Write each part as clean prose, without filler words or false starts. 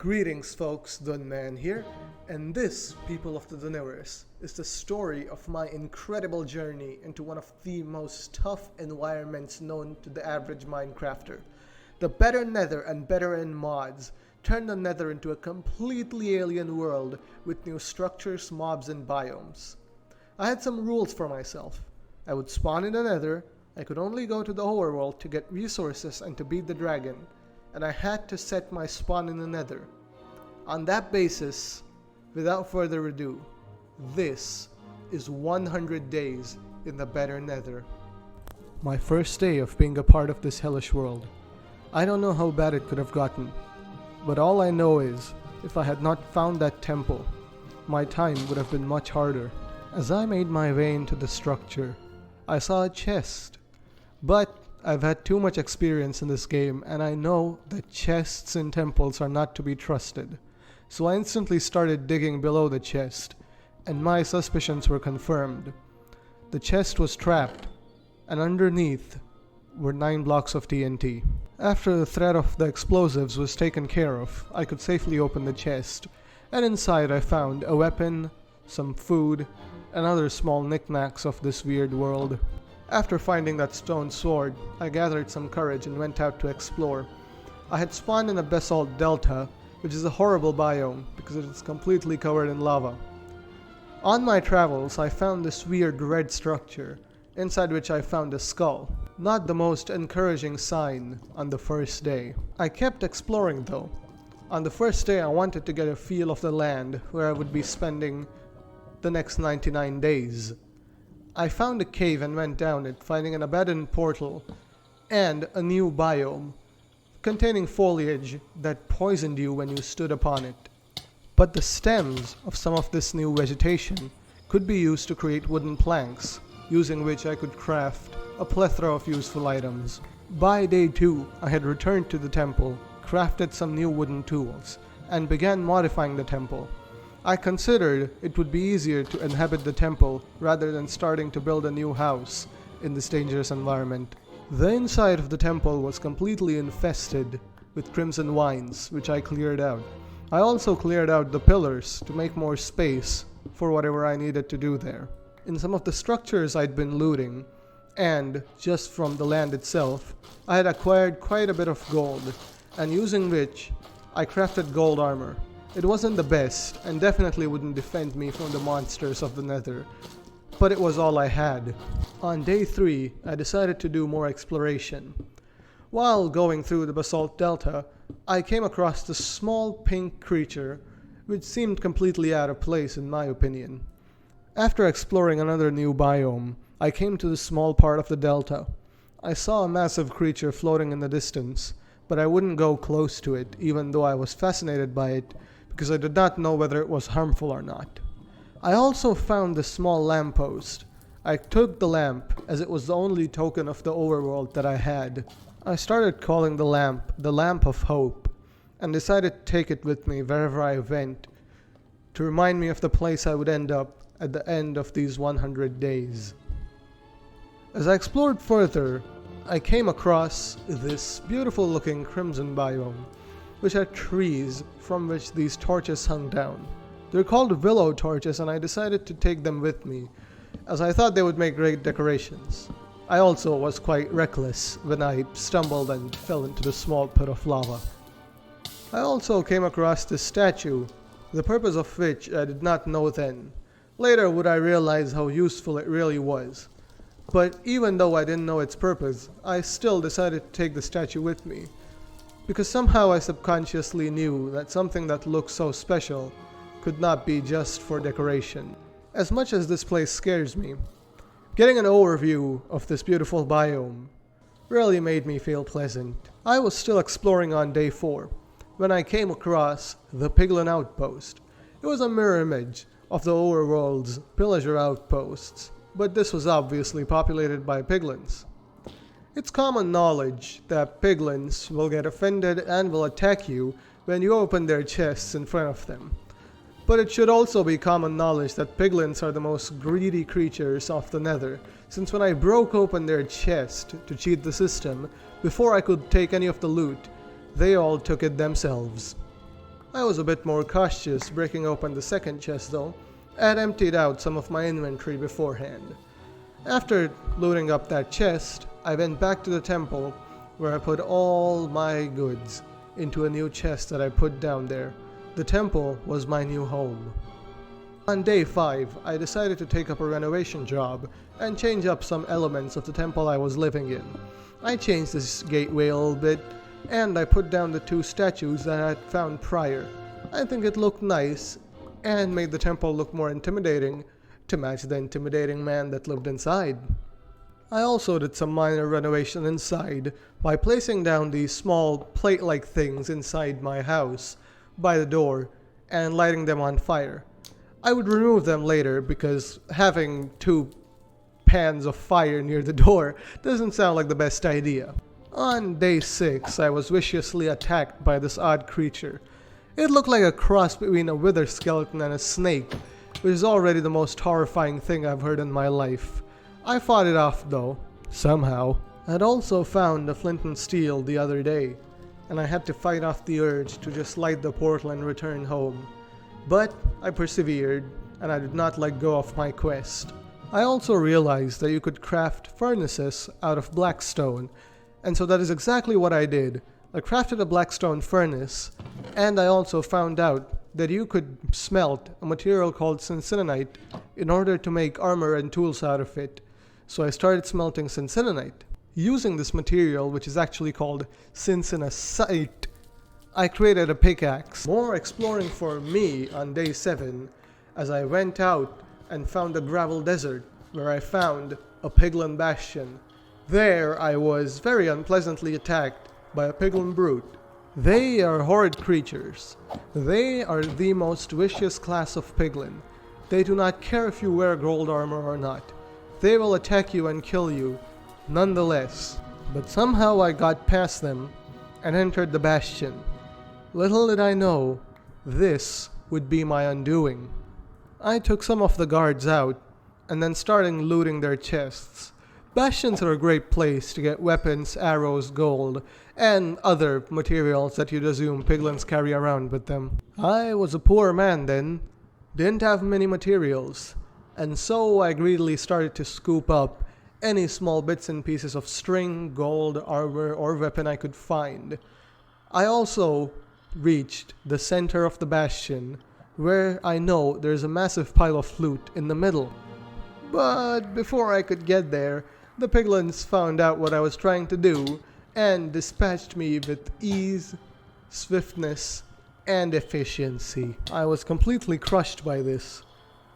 Greetings folks, Dunman here, and this, people of the Universe, is the story of my incredible journey into one of the most tough environments known to the average Minecrafter. The better Nether and better in mods turned the Nether into a completely alien world with new structures, mobs, and biomes. I had some rules for myself. I would spawn in the Nether, I could only go to the overworld to get resources and to beat the dragon, and I had to set my spawn in the Nether. On that basis, without further ado, this is 100 days in the better Nether. My first day of being a part of this hellish world. I don't know how bad it could have gotten, but all I know is, if I had not found that temple, my time would have been much harder. As I made my way into the structure, I saw a chest, but I've had too much experience in this game and I know that chests in temples are not to be trusted. So I instantly started digging below the chest, and my suspicions were confirmed. The chest was trapped, and underneath were 9 blocks of TNT. After the threat of the explosives was taken care of, I could safely open the chest, and inside I found a weapon, some food, and other small knickknacks of this weird world. After finding that stone sword, I gathered some courage and went out to explore. I had spawned in a basalt delta, which is a horrible biome because it is completely covered in lava. On my travels, I found this weird red structure, inside which I found a skull. Not the most encouraging sign on the first day. I kept exploring though. On the first day I wanted to get a feel of the land where I would be spending the next 99 days. I found a cave and went down it, finding an abandoned portal and a new biome containing foliage that poisoned you when you stood upon it. But the stems of some of this new vegetation could be used to create wooden planks, using which I could craft a plethora of useful items. By day 2, I had returned to the temple, crafted some new wooden tools, and began modifying the temple. I considered it would be easier to inhabit the temple rather than starting to build a new house in this dangerous environment. The inside of the temple was completely infested with crimson vines, which I cleared out. I also cleared out the pillars to make more space for whatever I needed to do there. In some of the structures I'd been looting, and just from the land itself, I had acquired quite a bit of gold, and using which I crafted gold armor. It wasn't the best, and definitely wouldn't defend me from the monsters of the Nether, but it was all I had. On day 3, I decided to do more exploration. While going through the basalt delta, I came across this small pink creature, which seemed completely out of place in my opinion. After exploring another new biome, I came to this small part of the delta. I saw a massive creature floating in the distance, but I wouldn't go close to it, even though I was fascinated by it, because I did not know whether it was harmful or not. I also found this small lamppost. I took the lamp, as it was the only token of the overworld that I had. I started calling the lamp of hope, and decided to take it with me wherever I went, to remind me of the place I would end up at the end of these 100 days. As I explored further, I came across this beautiful looking crimson biome, which had trees from which these torches hung down. They're called willow torches, and I decided to take them with me, as I thought they would make great decorations. I also was quite reckless when I stumbled and fell into the small pit of lava. I also came across this statue, the purpose of which I did not know then. Later would I realize how useful it really was. But even though I didn't know its purpose, I still decided to take the statue with me, because somehow I subconsciously knew that something that looked so special could not be just for decoration. As much as this place scares me, getting an overview of this beautiful biome really made me feel pleasant. I was still exploring on day 4 when I came across the Piglin Outpost. It was a mirror image of the overworld's pillager outposts, but this was obviously populated by piglins. It's common knowledge that piglins will get offended and will attack you when you open their chests in front of them. But it should also be common knowledge that piglins are the most greedy creatures of the Nether, since when I broke open their chest to cheat the system, before I could take any of the loot, they all took it themselves. I was a bit more cautious breaking open the second chest though, and emptied out some of my inventory beforehand. After looting up that chest, I went back to the temple where I put all my goods into a new chest that I put down there. The temple was my new home. On day 5, I decided to take up a renovation job and change up some elements of the temple I was living in. I changed this gateway a little bit, and I put down the 2 statues that I had found prior. I think it looked nice and made the temple look more intimidating to match the intimidating man that lived inside. I also did some minor renovation inside by placing down these small plate-like things inside my house by the door and lighting them on fire. I would remove them later because having 2 pans of fire near the door doesn't sound like the best idea. On day 6, I was viciously attacked by this odd creature. It looked like a cross between a wither skeleton and a snake, which is already the most horrifying thing I've heard in my life. I fought it off though, somehow. I'd also found a flint and steel the other day, and I had to fight off the urge to just light the portal and return home. But I persevered, and I did not let go of my quest. I also realized that you could craft furnaces out of blackstone, and so that is exactly what I did. I crafted a blackstone furnace, and I also found out that you could smelt a material called cincinnaite in order to make armor and tools out of it. So I started smelting cincinnaite. Using this material, which is actually called cincinnaite, I created a pickaxe. More exploring for me on day 7 as I went out and found a gravel desert where I found a piglin bastion. There I was very unpleasantly attacked by a piglin brute. They are horrid creatures. They are the most vicious class of piglin. They do not care if you wear gold armor or not. They will attack you and kill you, nonetheless. But somehow I got past them and entered the bastion. Little did I know, this would be my undoing. I took some of the guards out, and then started looting their chests. Bastions are a great place to get weapons, arrows, gold, and other materials that you'd assume piglins carry around with them. I was a poor man then, didn't have many materials, and so I greedily started to scoop up any small bits and pieces of string, gold, armor, or weapon I could find. I also reached the center of the bastion, where I know there's a massive pile of loot in the middle. But before I could get there, the piglins found out what I was trying to do and dispatched me with ease, swiftness, and efficiency. I was completely crushed by this.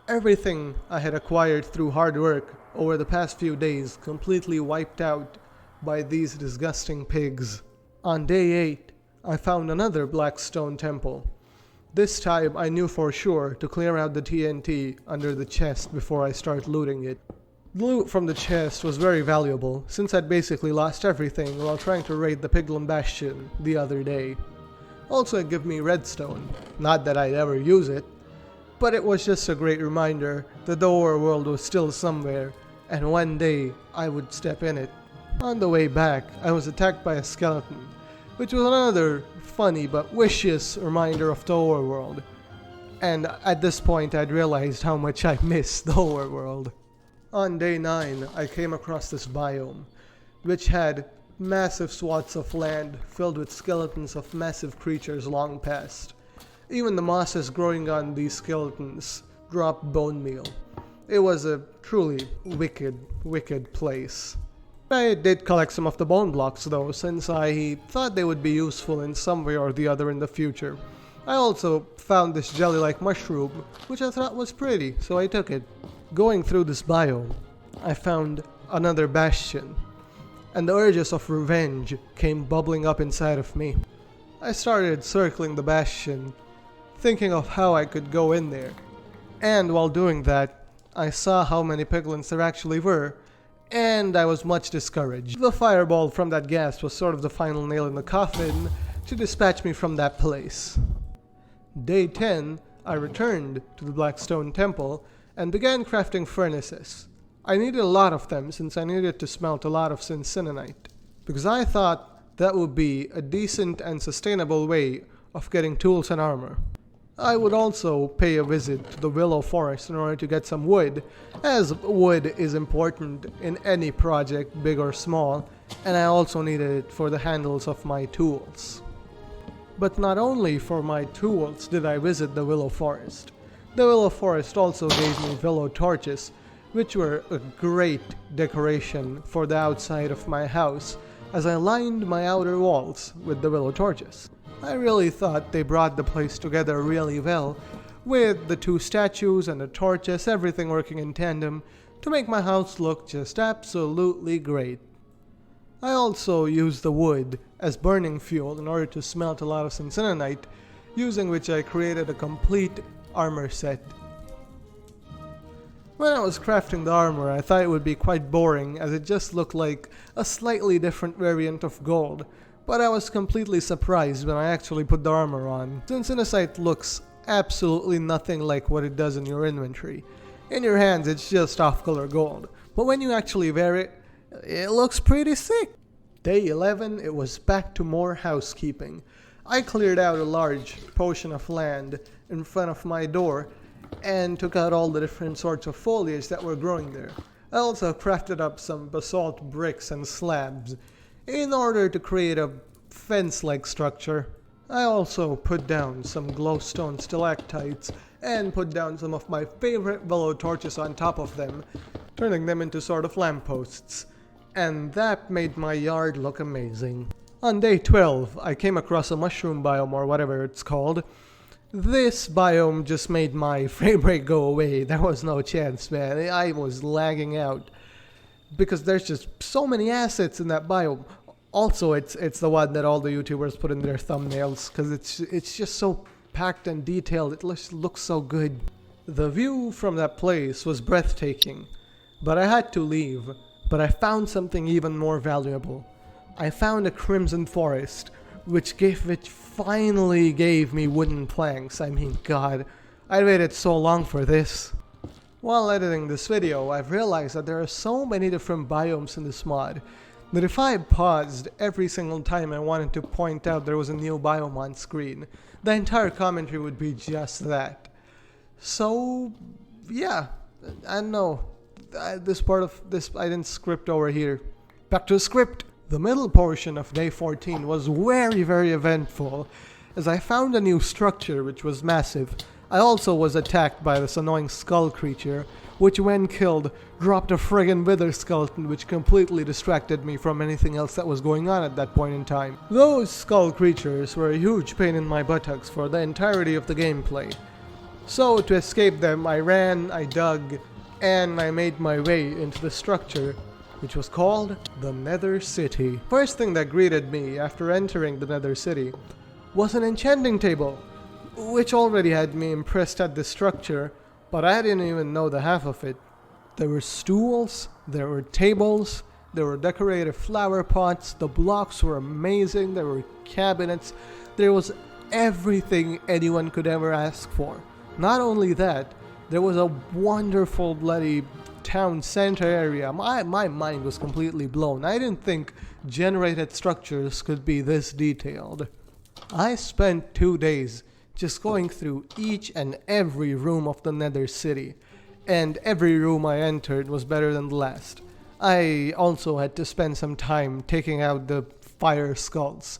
Everything I had acquired through hard work over the past few days completely wiped out by these disgusting pigs. On day 8, I found another black stone temple. This time I knew for sure to clear out the TNT under the chest before I start looting it. The loot from the chest was very valuable, since I'd basically lost everything while trying to raid the Piglin Bastion the other day. Also it gave me redstone, not that I'd ever use it, but it was just a great reminder that the overworld was still somewhere, and one day I would step in it. On the way back, I was attacked by a skeleton, which was another funny but vicious reminder of the overworld. And at this point I'd realized how much I missed the overworld. On day 9, I came across this biome, which had massive swaths of land filled with skeletons of massive creatures long past. Even the mosses growing on these skeletons dropped bone meal. It was a truly wicked, wicked place. I did collect some of the bone blocks though, since I thought they would be useful in some way or the other in the future. I also found this jelly-like mushroom, which I thought was pretty, so I took it. Going through this biome, I found another bastion, and the urges of revenge came bubbling up inside of me. I started circling the bastion, thinking of how I could go in there. And while doing that, I saw how many piglins there actually were, and I was much discouraged. The fireball from that gas was sort of the final nail in the coffin to dispatch me from that place. Day 10, I returned to the Blackstone Temple and began crafting furnaces. I needed a lot of them since I needed to smelt a lot of cincinnaite, because I thought that would be a decent and sustainable way of getting tools and armor. I would also pay a visit to the willow forest in order to get some wood, as wood is important in any project, big or small, and I also needed it for the handles of my tools. But not only for my tools did I visit the willow forest. The willow forest also gave me willow torches, which were a great decoration for the outside of my house, as I lined my outer walls with the willow torches. I really thought they brought the place together really well, with the two statues and the torches, everything working in tandem, to make my house look just absolutely great. I also used the wood as burning fuel in order to smelt a lot of syncinonite, using which I created a complete armor set. When I was crafting the armor, I thought it would be quite boring, as it just looked like a slightly different variant of gold, but I was completely surprised when I actually put the armor on. Syncinite looks absolutely nothing like what it does in your inventory. In your hands it's just off-color gold, but when you actually wear it, it looks pretty sick. Day 11, it was back to more housekeeping. I cleared out a large portion of land in front of my door and took out all the different sorts of foliage that were growing there. I also crafted up some basalt bricks and slabs in order to create a fence-like structure. I also put down some glowstone stalactites and put down some of my favorite willow torches on top of them, turning them into sort of lampposts. And that made my yard look amazing. On day 12, I came across a mushroom biome, or whatever it's called. This biome just made my frame rate go away. There was no chance, man. I was lagging out, because there's just so many assets in that biome. Also, it's the one that all the YouTubers put in their thumbnails, because it's just so packed and detailed. It looks so good. The view from that place was breathtaking, but I had to leave. But I found something even more valuable. I found a crimson forest, which finally gave me wooden planks. I mean, God, I waited so long for this. While editing this video, I've realized that there are so many different biomes in this mod that if I paused every single time I wanted to point out there was a new biome on screen, the entire commentary would be just that. So, yeah, I don't know. This part of this I didn't script over here. Back to the script. The middle portion of day 14 was very eventful, as I found a new structure which was massive. I also was attacked by this annoying skull creature, which when killed dropped a friggin' wither skeleton, which completely distracted me from anything else that was going on at that point in time. Those skull creatures were a huge pain in my buttocks for the entirety of the gameplay. So to escape them, I ran, I dug, and I made my way into the structure, which was called the Nether City. First thing that greeted me after entering the Nether City was an enchanting table, which already had me impressed at the structure, but I didn't even know the half of it. There were stools, there were tables, there were decorated flower pots, the blocks were amazing, there were cabinets, there was everything anyone could ever ask for. Not only that, there was a wonderful bloody town center area. My mind was completely blown. I didn't think generated structures could be this detailed. I spent 2 days just going through each and every room of the Nether City, and every room I entered was better than the last. I also had to spend some time taking out the fire skulls.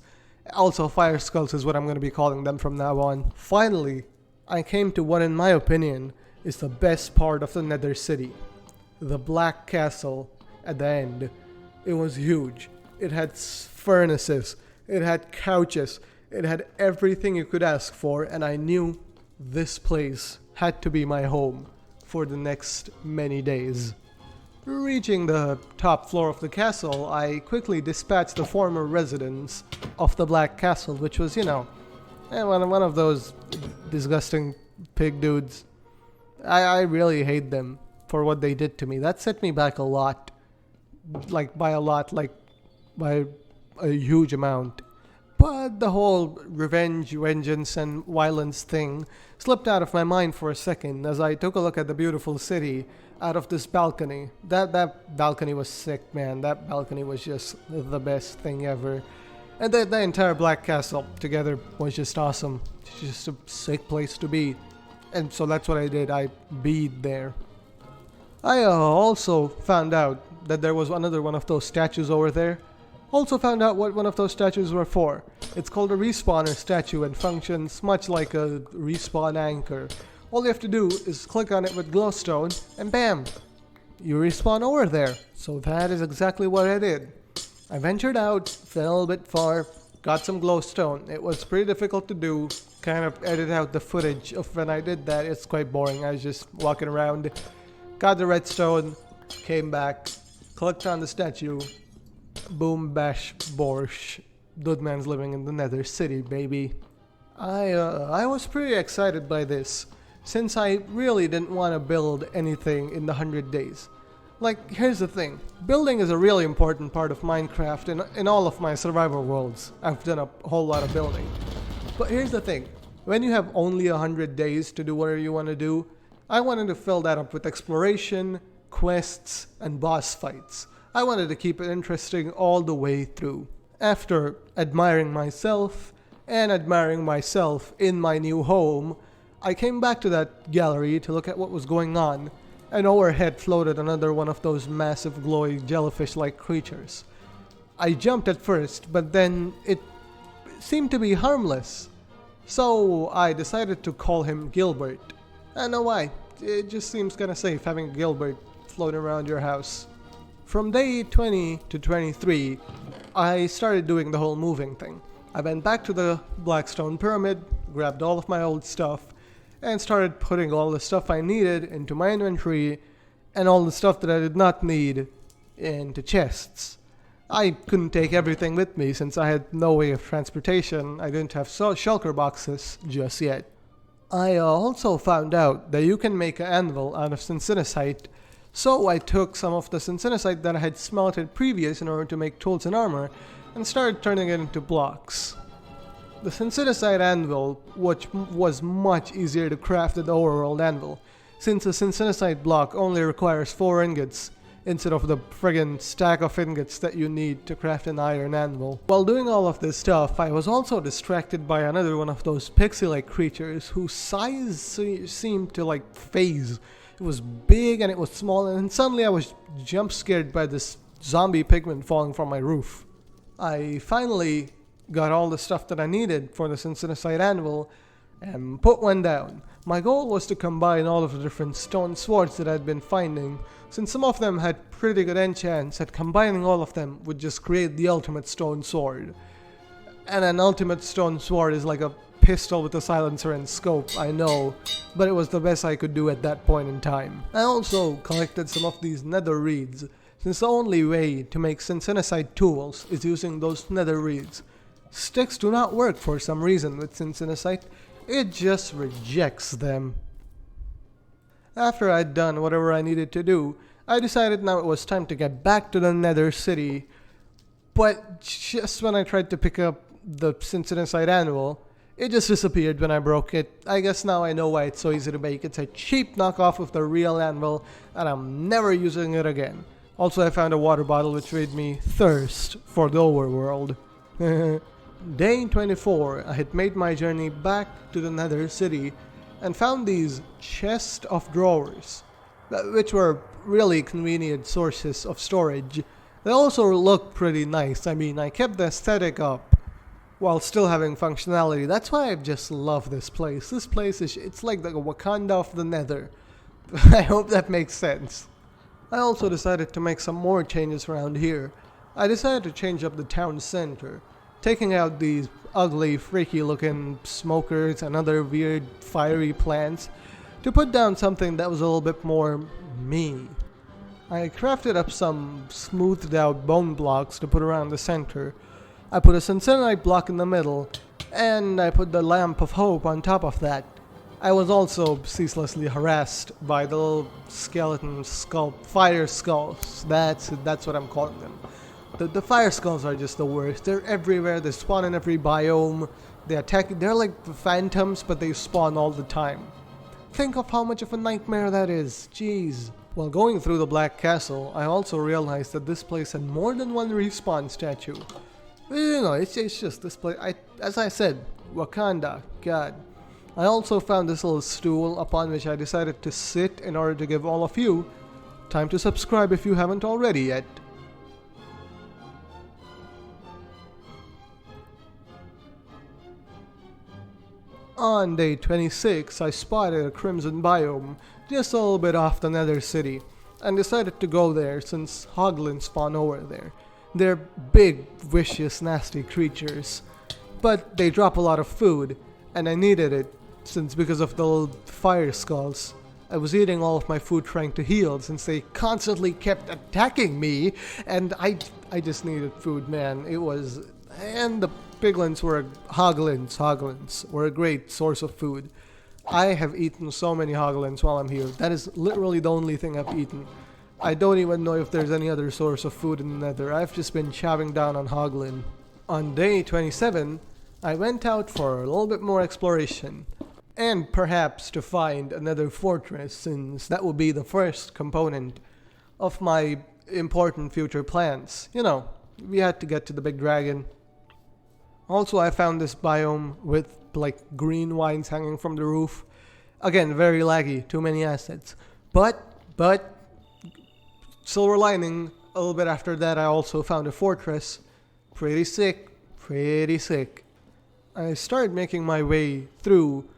Also, fire skulls is what I'm going to be calling them from now on. Finally, I came to what, in my opinion, is the best part of the Nether City. The Black Castle at the end. It was huge. It had furnaces, it had couches, it had everything you could ask for, and I knew this place had to be my home for the next many days. Reaching the top floor of the castle, I quickly dispatched the former residents of the Black Castle, which was, one of those disgusting pig dudes. I really hate them for what they did to me. That set me back a lot. By a huge amount. But the whole revenge, vengeance, and violence thing slipped out of my mind for a second as I took a look at the beautiful city out of this balcony. That balcony was sick, man. That balcony was just the best thing ever. And the entire Black Castle together was just awesome. It's just a sick place to be. And so that's what I did. I beed there. I also found out that there was another one of those statues over there. Also found out what one of those statues were for. It's called a respawner statue and functions much like a respawn anchor. All you have to do is click on it with glowstone and bam! You respawn over there. So that is exactly what I did. I ventured out, fell a bit far, got some glowstone. It was pretty difficult to do. Kind of edit out the footage of when I did that. It's quite boring. I was just walking around. Got the redstone, came back, clicked on the statue, boom bash borscht. Dudman's living in the Nether City, baby. I was pretty excited by this, since I really didn't want to build anything in the 100 days. Like, here's the thing. Building is a really important part of Minecraft in all of my survival worlds. I've done a whole lot of building. But here's the thing. When you have only 100 days to do whatever you want to do, I wanted to fill that up with exploration, quests, and boss fights. I wanted to keep it interesting all the way through. After admiring myself and admiring myself in my new home, I came back to that gallery to look at what was going on, and overhead floated another one of those massive glowing jellyfish-like creatures. I jumped at first, but then it seemed to be harmless. So I decided to call him Gilbert. I don't know why, it just seems kinda safe having Gilbert floating around your house. From day 20 to 23, I started doing the whole moving thing. I went back to the Blackstone Pyramid, grabbed all of my old stuff, and started putting all the stuff I needed into my inventory, and all the stuff that I did not need into chests. I couldn't take everything with me since I had no way of transportation. I didn't have shulker boxes just yet. I also found out that you can make an anvil out of syntheticite, so I took some of the syntheticite that I had smelted previous in order to make tools and armor, and started turning it into blocks. The syntheticite anvil, which was much easier to craft than the overworld anvil, since a syntheticite block only requires 4 ingots, instead of the friggin' stack of ingots that you need to craft an iron anvil. While doing all of this stuff, I was also distracted by another one of those pixie-like creatures whose size seemed to like phase. It was big and it was small, and then suddenly I was jump scared by this zombie pigman falling from my roof. I finally got all the stuff that I needed for the syntheticite anvil and put one down. My goal was to combine all of the different stone swords that I'd been finding, since some of them had pretty good enchants that combining all of them would just create the ultimate stone sword. And an ultimate stone sword is like a pistol with a silencer and scope, I know, but it was the best I could do at that point in time. I also collected some of these nether reeds, since the only way to make syntheticite tools is using those nether reeds. Sticks do not work for some reason with syntheticite, it just rejects them. After I'd done whatever I needed to do, I decided now it was time to get back to the Nether City. But just when I tried to pick up the syntheticite anvil, it just disappeared when I broke it. I guess now I know why it's so easy to make. It's a cheap knockoff of the real anvil, and I'm never using it again. Also, I found a water bottle which made me thirst for the overworld. Day 24, I had made my journey back to the Nether City and found these chest of drawers, which were really convenient sources of storage. They also look pretty nice. I mean, I kept the aesthetic up while still having functionality. That's why I just love this place. This place it's like the Wakanda of the Nether. I hope that makes sense. I also decided to make some more changes around here. I decided to change up the town center, taking out these ugly, freaky looking smokers and other weird, fiery plants to put down something that was a little bit more me. I crafted up some smoothed out bone blocks to put around the center. I put a syntheticite block in the middle, and I put the lamp of hope on top of that. I was also ceaselessly harassed by the little skeleton fire skulls. That's what I'm calling them. The fire skulls are just the worst. They're everywhere. They spawn in every biome. They attack. They're like phantoms, but they spawn all the time. Think of how much of a nightmare that is. Jeez. While going through the Black Castle, I also realized that this place had more than one respawn statue. You know, it's just this place. As I said, Wakanda, God. I also found this little stool upon which I decided to sit in order to give all of you time to subscribe if you haven't already yet. On day 26, I spotted a crimson biome just a little bit off the Nether city and decided to go there since hoglins spawn over there. They're big, vicious, nasty creatures, but they drop a lot of food, and I needed it since because of the little fire skulls. I was eating all of my food trying to heal since they constantly kept attacking me, and I just needed food, man. And the piglins were hoglins were a great source of food. I have eaten so many hoglins while I'm here. That is literally the only thing I've eaten. I don't even know if there's any other source of food in the Nether. I've just been chowing down on hoglin. On day 27, I went out for a little bit more exploration. And perhaps to find another fortress, since that would be the first component of my important future plans. You know, we had to get to the big dragon. Also, I found this biome with like green vines hanging from the roof. Again, very laggy, too many assets. But, silver lining, a little bit after that I also found a fortress. Pretty sick. I started making my way through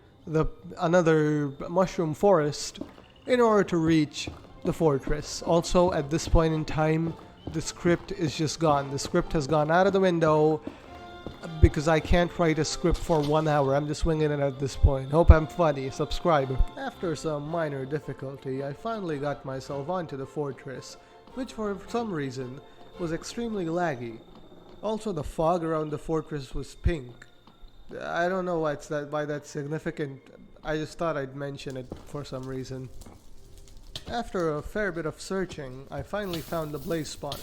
another mushroom forest in order to reach the fortress. Also, at this point in time, the script is just gone. The script has gone out of the window because I can't write a script for 1 hour. I'm just winging it at this point. Hope I'm funny. Subscribe. After some minor difficulty, I finally got myself onto the fortress, which for some reason was extremely laggy. Also, the fog around the fortress was pink. I don't know why that's significant. I just thought I'd mention it for some reason. After a fair bit of searching, I finally found the blaze spawner.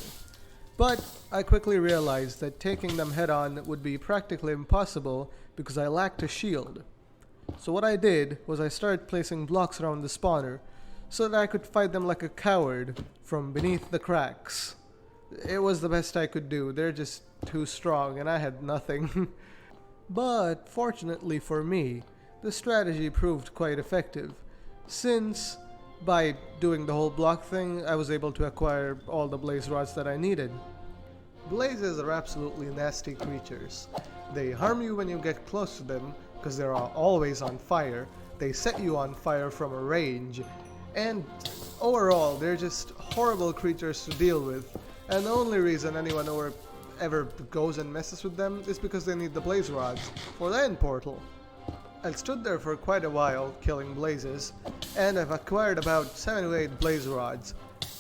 But I quickly realized that taking them head on would be practically impossible because I lacked a shield. So what I did was I started placing blocks around the spawner so that I could fight them like a coward from beneath the cracks. It was the best I could do. They're just too strong and I had nothing. But fortunately for me, the strategy proved quite effective, since by doing the whole block thing, I was able to acquire all the blaze rods that I needed. Blazes are absolutely nasty creatures. They harm you when you get close to them, because they're always on fire. They set you on fire from a range, and overall, they're just horrible creatures to deal with, and the only reason anyone ever goes and messes with them is because they need the blaze rods for the end portal. I stood there for quite a while killing blazes, and I've acquired about 7 to 8 blaze rods.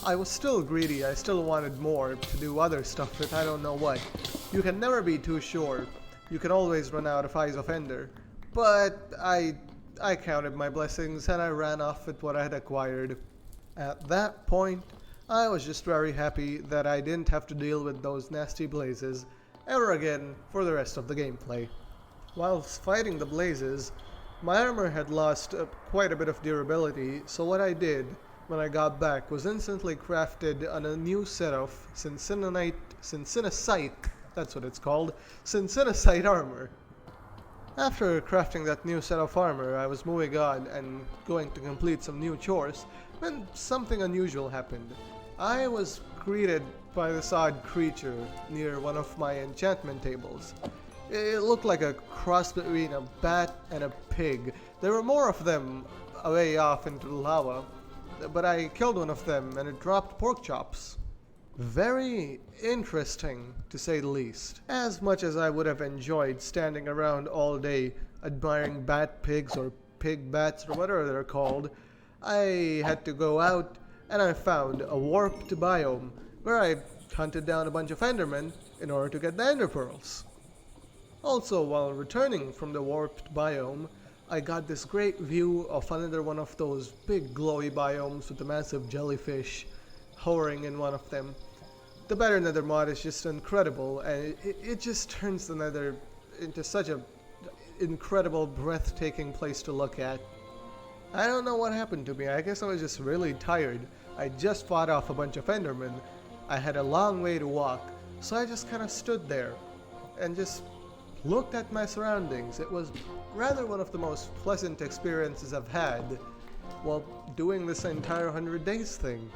I was still greedy, I still wanted more to do other stuff with I don't know what. You can never be too sure. You can always run out of Eyes of Ender. But I counted my blessings and I ran off with what I had acquired. At that point, I was just very happy that I didn't have to deal with those nasty blazes ever again for the rest of the gameplay. Whilst fighting the blazes, my armor had lost quite a bit of durability, so what I did when I got back was instantly crafted a new set of Cincinnaite, that's what it's called, Cincinnaite armor. After crafting that new set of armor, I was moving on and going to complete some new chores when something unusual happened. I was greeted by this odd creature near one of my enchantment tables. It looked like a cross between a bat and a pig. There were more of them away off into the lava, but I killed one of them and it dropped pork chops. Very interesting, to say the least. As much as I would have enjoyed standing around all day admiring bat pigs or pig bats or whatever they're called, I had to go out and I found a warped biome where I hunted down a bunch of endermen in order to get the ender pearls. Also, while returning from the warped biome, I got this great view of another one of those big glowy biomes with a massive jellyfish hovering in one of them. The better Nether mod is just incredible, and it just turns the Nether into such an incredible, breathtaking place to look at. I don't know what happened to me. I guess I was just really tired. I just fought off a bunch of endermen. I had a long way to walk, so I just kind of stood there. and just looked at my surroundings. It was rather one of the most pleasant experiences I've had while doing this entire 100 days thing.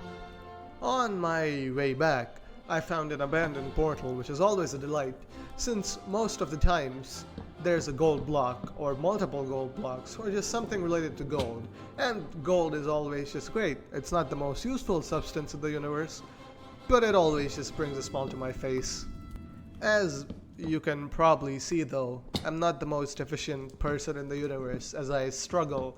On my way back, I found an abandoned portal, which is always a delight, since most of the times there's a gold block, or multiple gold blocks, or just something related to gold. And gold is always just great. It's not the most useful substance in the universe, but it always just brings a smile to my face. As you can probably see though, I'm not the most efficient person in the universe, as I struggle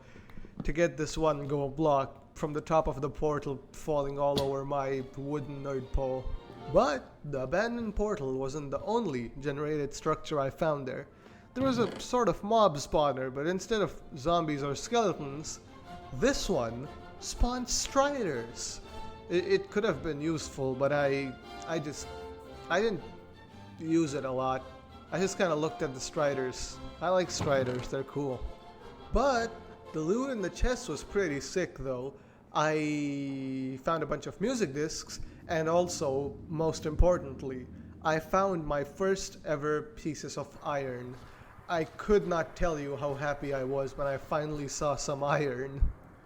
to get this one gold block from the top of the portal falling all over my wooden nerd pole. But the abandoned portal wasn't the only generated structure I found there. There was a sort of mob spawner, but instead of zombies or skeletons, this one spawned striders. It could have been useful, but I didn't use it a lot. I just kind of looked at the striders. I like striders, they're cool. But the loot in the chest was pretty sick though. I found a bunch of music discs, and also, most importantly, I found my first ever pieces of iron. I could not tell you how happy I was when I finally saw some iron.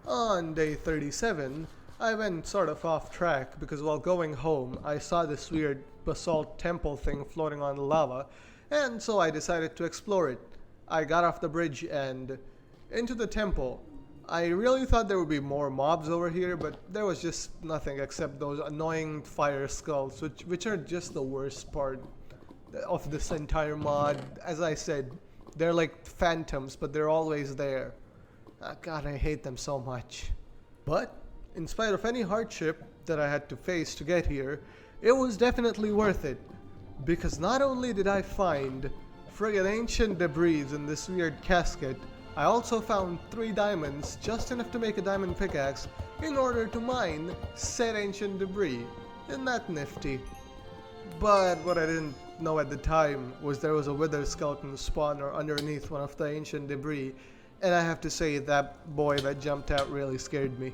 On day 37, I went sort of off track because while going home, I saw this weird basalt temple thing floating on the lava, and so I decided to explore it. I got off the bridge and into the temple. I really thought there would be more mobs over here, but there was just nothing except those annoying fire skulls, which are just the worst part of this entire mod. As I said, they're like phantoms, but they're always there. God, I hate them so much. But in spite of any hardship that I had to face to get here, it was definitely worth it. Because not only did I find friggin' ancient debris in this weird casket, I also found 3 diamonds, just enough to make a diamond pickaxe, in order to mine said ancient debris. Isn't that nifty? But what I didn't know at the time was there was a wither skeleton spawner underneath one of the ancient debris, and I have to say that boy that jumped out really scared me.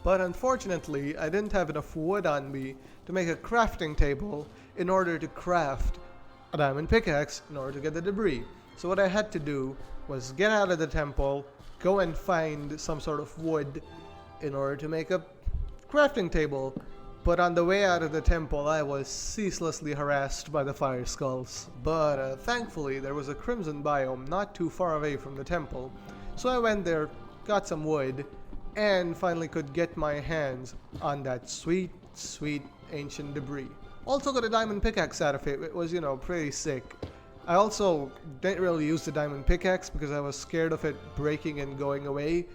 But unfortunately, I didn't have enough wood on me to make a crafting table in order to craft a diamond pickaxe in order to get the debris. So what I had to do was get out of the temple, go and find some sort of wood in order to make a crafting table. But on the way out of the temple, I was ceaselessly harassed by the fire skulls. But thankfully, there was a crimson biome not too far away from the temple. So I went there, got some wood, and finally could get my hands on that sweet, sweet ancient debris. Also got a diamond pickaxe out of it. It was, pretty sick. I also didn't really use the diamond pickaxe because I was scared of it breaking and going away,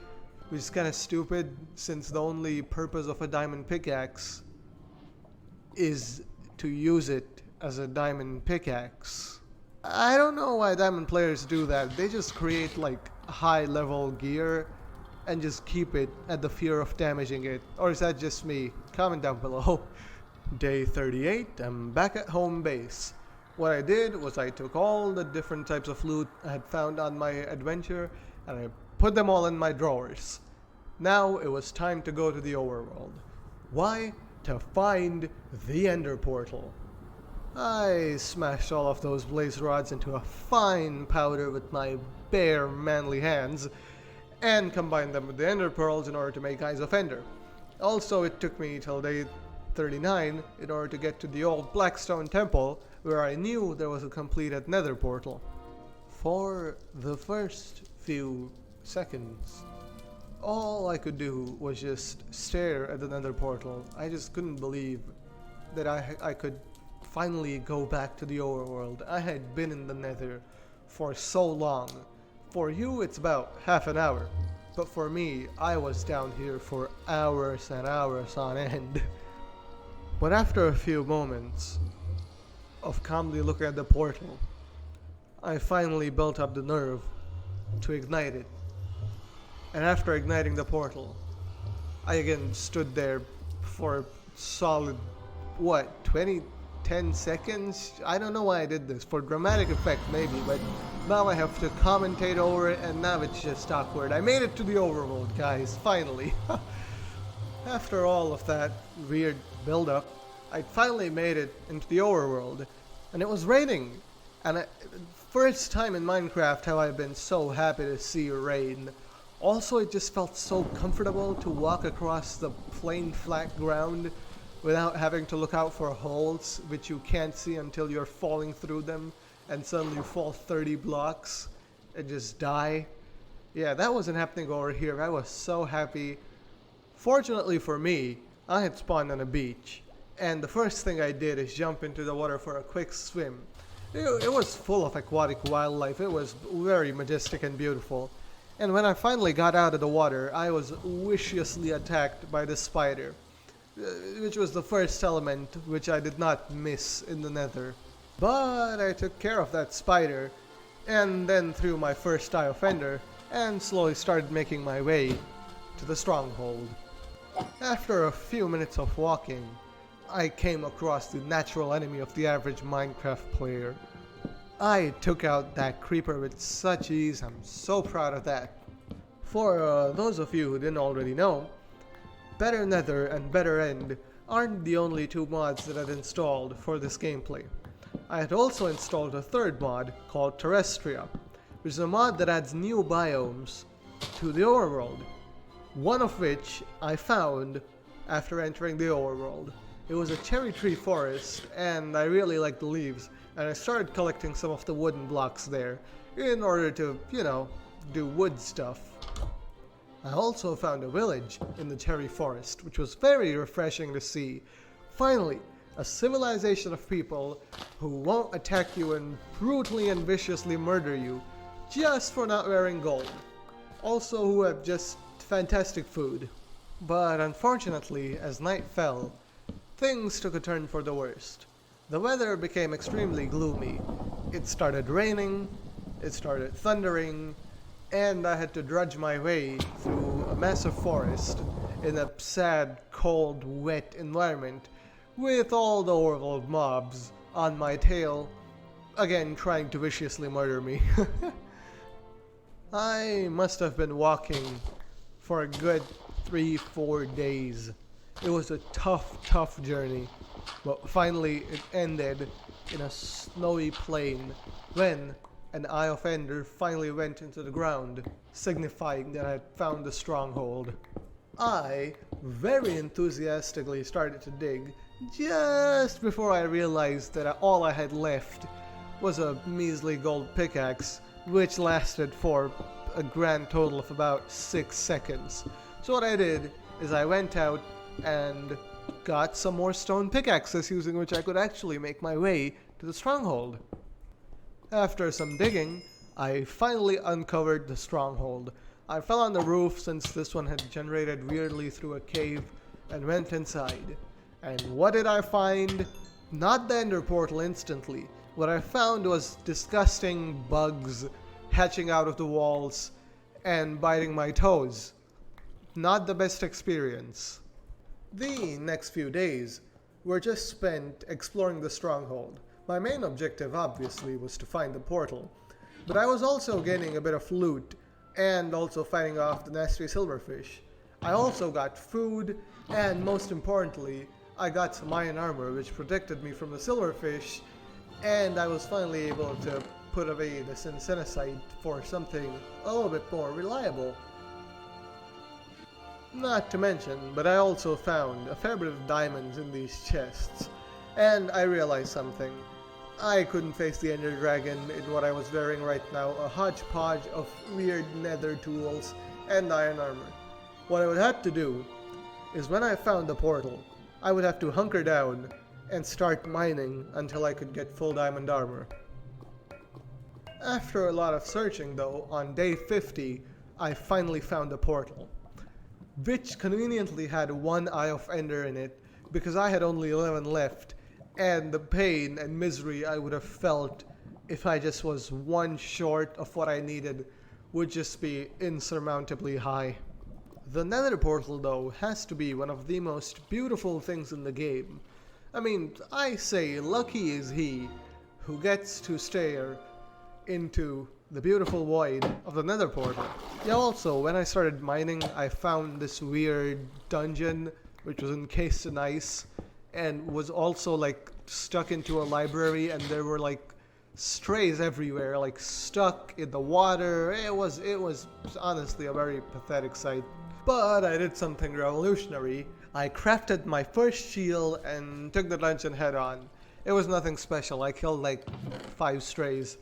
which is kind of stupid since the only purpose of a diamond pickaxe is to use it as a diamond pickaxe. I don't know why diamond players do that. They just create like high level gear and just keep it at the fear of damaging it. Or is that just me? Comment down below. Day 38, I'm back at home base. What I did was I took all the different types of loot I had found on my adventure and I put them all in my drawers. Now it was time to go to the overworld. Why? To find the Ender Portal. I smashed all of those blaze rods into a fine powder with my bare manly hands and combined them with the Ender Pearls in order to make Eyes of Ender. Also, it took me till day 39 in order to get to the old Blackstone Temple, where I knew there was a completed Nether portal. For the first few seconds, all I could do was just stare at the Nether portal. I just couldn't believe that I could finally go back to the overworld. I had been in the Nether for so long. For you, it's about half an hour, but for me, I was down here for hours and hours on end. But after a few moments of calmly looking at the portal, I finally built up the nerve to ignite it. And after igniting the portal, I again stood there for solid, 10 seconds? I don't know why I did this, for dramatic effect maybe, but now I have to commentate over it and now it's just awkward. I made it to the overworld, guys, finally. After all of that weird build-up, I finally made it into the overworld, and it was raining. And first time in Minecraft have I been so happy to see rain. Also, it just felt so comfortable to walk across the plain flat ground without having to look out for holes which you can't see until you're falling through them and suddenly you fall 30 blocks and just die. Yeah, that wasn't happening over here. I was so happy. Fortunately for me, I had spawned on a beach, and the first thing I did is jump into the water for a quick swim. It was full of aquatic wildlife. It was very majestic and beautiful. And when I finally got out of the water, I was viciously attacked by the spider, which was the first element which I did not miss in the Nether. But I took care of that spider, and then threw my first eye offender, and slowly started making my way to the stronghold. After a few minutes of walking, I came across the natural enemy of the average Minecraft player. I took out that creeper with such ease. I'm so proud of that. For those of you who didn't already know, Better Nether and Better End aren't the only two mods that I've installed for this gameplay. I had also installed a third mod called Terrestria, which is a mod that adds new biomes to the overworld, one of which I found after entering the overworld. It was a cherry tree forest, and I really liked the leaves, and I started collecting some of the wooden blocks there in order to, do wood stuff. I also found a village in the cherry forest, which was very refreshing to see. Finally, a civilization of people who won't attack you and brutally and viciously murder you just for not wearing gold. Also who have just fantastic food. But unfortunately, as night fell, things took a turn for the worst. The weather became extremely gloomy. It started raining, it started thundering, and I had to drudge my way through a massive forest in a sad, cold, wet environment with all the overworld mobs on my tail, again trying to viciously murder me. I must have been walking for a good 3-4 days. It was a tough journey, but finally it ended in a snowy plain when an Eye of Ender finally went into the ground, signifying that I had found the stronghold. I very enthusiastically started to dig just before I realized that all I had left was a measly gold pickaxe, which lasted for a grand total of about 6 seconds. So what I did is I went out and got some more stone pickaxes, using which I could actually make my way to the stronghold. After some digging, I finally uncovered the stronghold. I fell on the roof since this one had generated weirdly through a cave and went inside. And what did I find? Not the ender portal instantly. What I found was disgusting bugs hatching out of the walls and biting my toes. Not the best experience. The next few days were just spent exploring the stronghold. My main objective obviously was to find the portal, but I was also gaining a bit of loot and also fighting off the nasty silverfish. I also got food, and most importantly, I got some iron armor which protected me from the silverfish, and I was finally able to put away the syntheticite for something a little bit more reliable. Not to mention, but I also found a fair bit of diamonds in these chests, and I realized something. I couldn't face the Ender Dragon in what I was wearing right now, a hodgepodge of weird nether tools and iron armor. What I would have to do is when I found the portal, I would have to hunker down and start mining until I could get full diamond armor. After a lot of searching though, on day 50, I finally found the portal, which conveniently had one Eye of Ender in it because I had only 11 left, and the pain and misery I would have felt if I just was one short of what I needed would just be insurmountably high. The Nether portal though has to be one of the most beautiful things in the game. I mean, I say lucky is he who gets to stare into the beautiful void of the Nether portal. Yeah, also, when I started mining, I found this weird dungeon which was encased in ice and was also like stuck into a library, and there were like strays everywhere, like stuck in the water. It was honestly a very pathetic sight. But I did something revolutionary. I crafted my first shield and took the dungeon head on. It was nothing special. I killed like 5 strays.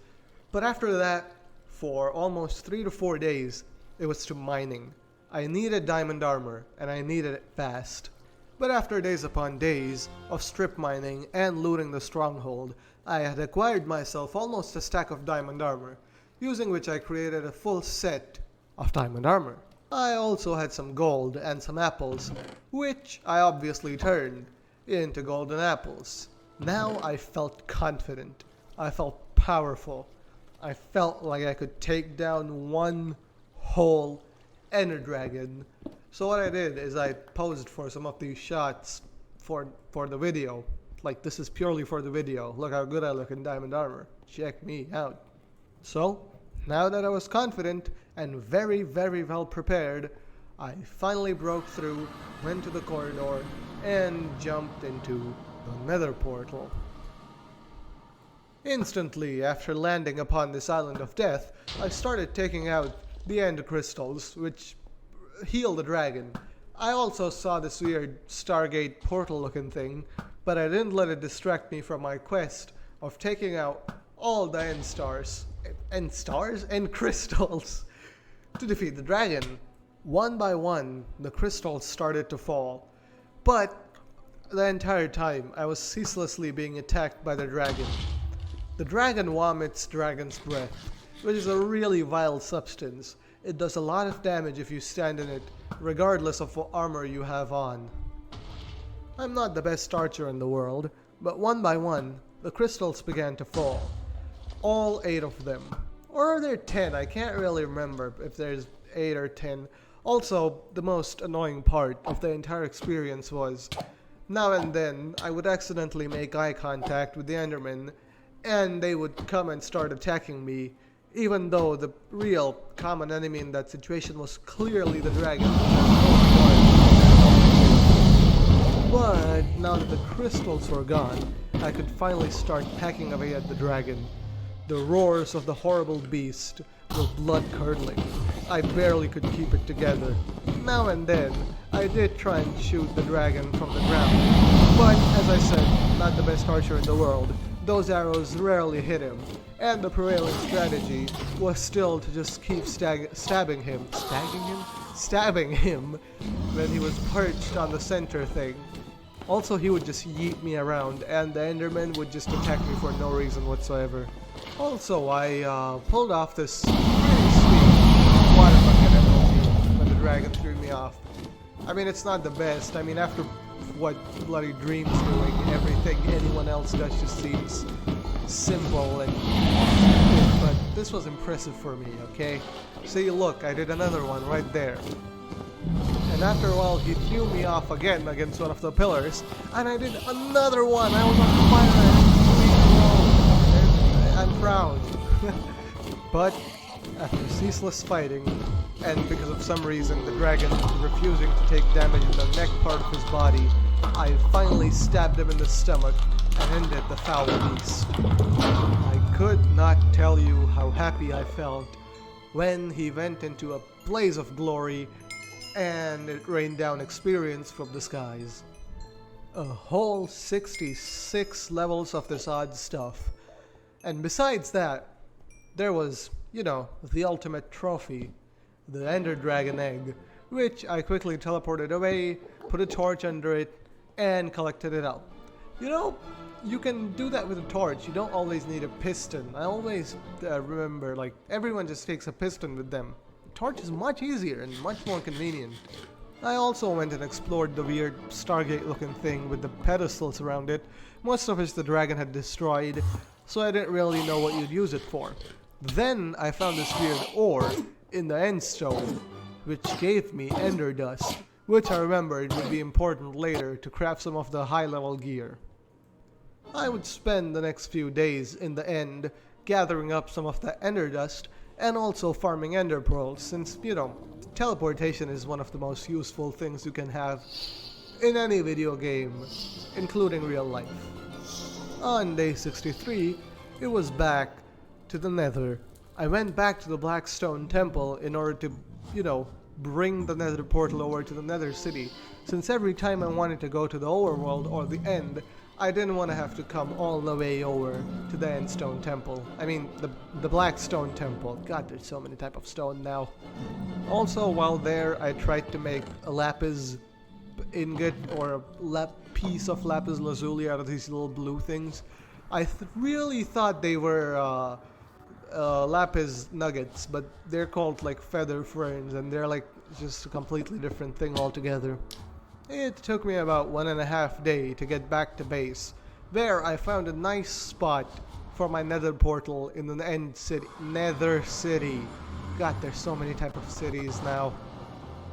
But after that, for almost 3 to 4 days, it was to mining. I needed diamond armor, and I needed it fast. But after days upon days of strip mining and looting the stronghold, I had acquired myself almost a stack of diamond armor, using which I created a full set of diamond armor. I also had some gold and some apples, which I obviously turned into golden apples. Now I felt confident. I felt powerful. I felt like I could take down one whole Ender Dragon. So what I did is I posed for some of these shots for the video. Like, this is purely for the video. Look how good I look in diamond armor. Check me out. So, now that I was confident and very, very well prepared, I finally broke through, went to the corridor, and jumped into the Nether portal. Instantly, after landing upon this island of death, I started taking out the end crystals, which heal the dragon. I also saw this weird Stargate portal looking thing, but I didn't let it distract me from my quest of taking out all the end crystals to defeat the dragon. One by one, the crystals started to fall, but the entire time I was ceaselessly being attacked by the dragon. The dragon vomits dragon's breath, which is a really vile substance. It does a lot of damage if you stand in it, regardless of what armor you have on. I'm not the best archer in the world, but one by one, the crystals began to fall. All 8 of them. Or are there 10? I can't really remember if there's 8 or 10. Also, the most annoying part of the entire experience was, now and then, I would accidentally make eye contact with the Endermen, and they would come and start attacking me, even though the real common enemy in that situation was clearly the dragon. But now that the crystals were gone, I could finally start hacking away at the dragon. The roars of the horrible beast were blood-curdling. I barely could keep it together. Now and then, I did try and shoot the dragon from the ground, but as I said, not the best archer in the world. Those arrows rarely hit him, and the prevailing strategy was still to just keep stabbing him when he was perched on the center thing. Also, he would just yeet me around, and the Enderman would just attack me for no reason whatsoever. Also, I pulled off this pretty sweet water bucket ability when the dragon threw me off. I mean, it's not the best. I mean, after what bloody Dream's doing, everything anyone else does just seems simple and but this was impressive for me, okay? See, look, I did another one right there. And after a while, he threw me off again against one of the pillars, and I did another one. I was on fire, and I'm proud. But after ceaseless fighting, and because of some reason the dragon refusing to take damage in the neck part of his body, I finally stabbed him in the stomach and ended the foul beast. I could not tell you how happy I felt when he went into a blaze of glory and it rained down experience from the skies. A whole 66 levels of this odd stuff. And besides that, there was, you know, the ultimate trophy, the Ender Dragon egg, which I quickly teleported away, put a torch under it, and collected it out. You know, you can do that with a torch. You don't always need a piston. I always remember, like, everyone just takes a piston with them. A torch is much easier and much more convenient. I also went and explored the weird Stargate looking thing with the pedestals around it, most of which the dragon had destroyed, so I didn't really know what you'd use it for. Then I found this weird ore in the end stone, which gave me ender dust, which I remembered would be important later to craft some of the high-level gear. I would spend the next few days in the end gathering up some of the ender dust and also farming ender pearls, since, you know, teleportation is one of the most useful things you can have in any video game, including real life. On day 63, it was back to the Nether. I went back to the Blackstone Temple in order to, bring the Nether portal over to the Nether City, since every time I wanted to go to the overworld or the end, I didn't want to have to come all the way over to the Endstone Temple. I mean, the Blackstone Temple. God, there's so many type of stone now. Also, while there, I tried to make a lapis ingot or a piece of lapis lazuli out of these little blue things. I really thought they were lapis nuggets, but they're called like feather ferns, and they're like just a completely different thing altogether. It took me about 1.5 days to get back to base. There I found a nice spot for my nether portal in the Nether City. God, there's so many type of cities now.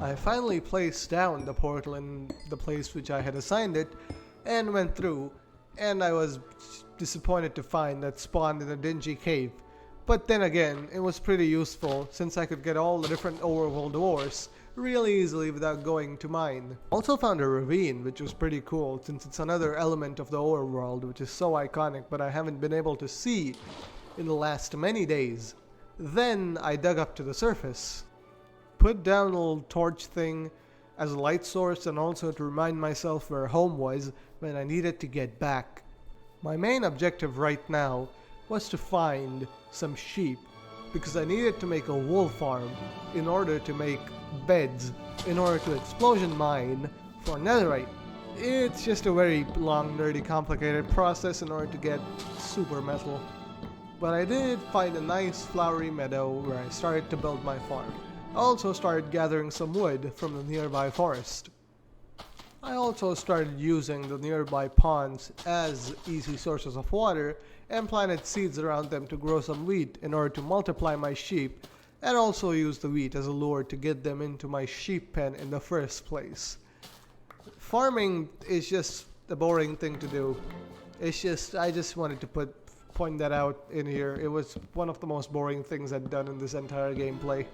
I finally placed down the portal in the place which I had assigned it and went through, and I was disappointed to find that spawned in a dingy cave. But then again, it was pretty useful since I could get all the different overworld ores really easily without going to mine. Also found a ravine, which was pretty cool since it's another element of the overworld which is so iconic but I haven't been able to see in the last many days. Then I dug up to the surface, put down a little torch thing as a light source and also to remind myself where home was when I needed to get back. My main objective right now was to find some sheep because I needed to make a wool farm in order to make beds in order to explosion mine for netherite. It's just a very long, nerdy, complicated process in order to get super metal. But I did find a nice flowery meadow where I started to build my farm. I also started gathering some wood from the nearby forest. I also started using the nearby ponds as easy sources of water and planted seeds around them to grow some wheat in order to multiply my sheep, and also use the wheat as a lure to get them into my sheep pen in the first place. Farming is just a boring thing to do. I just wanted to point that out in here. It was one of the most boring things I'd done in this entire gameplay.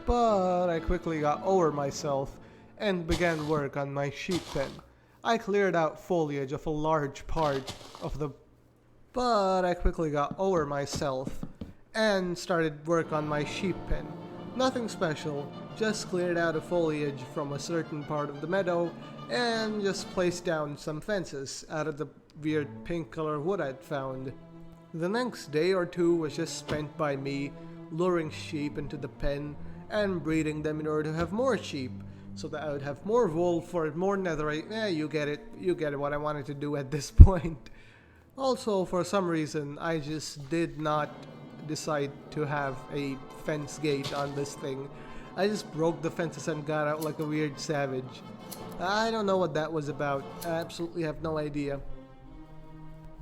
But I quickly got over myself and began work on my sheep pen. I cleared out foliage of a large part of the... But I quickly got over myself and started work on my sheep pen. Nothing special, just cleared out the foliage from a certain part of the meadow and just placed down some fences out of the weird pink color wood I'd found. The next day or two was just spent by me luring sheep into the pen and breeding them in order to have more sheep, so that I would have more wool for more netherite. You get it what I wanted to do at this point. Also, for some reason, I just did not decide to have a fence gate on this thing. I just broke the fences and got out like a weird savage. I don't know what that was about. I absolutely have no idea.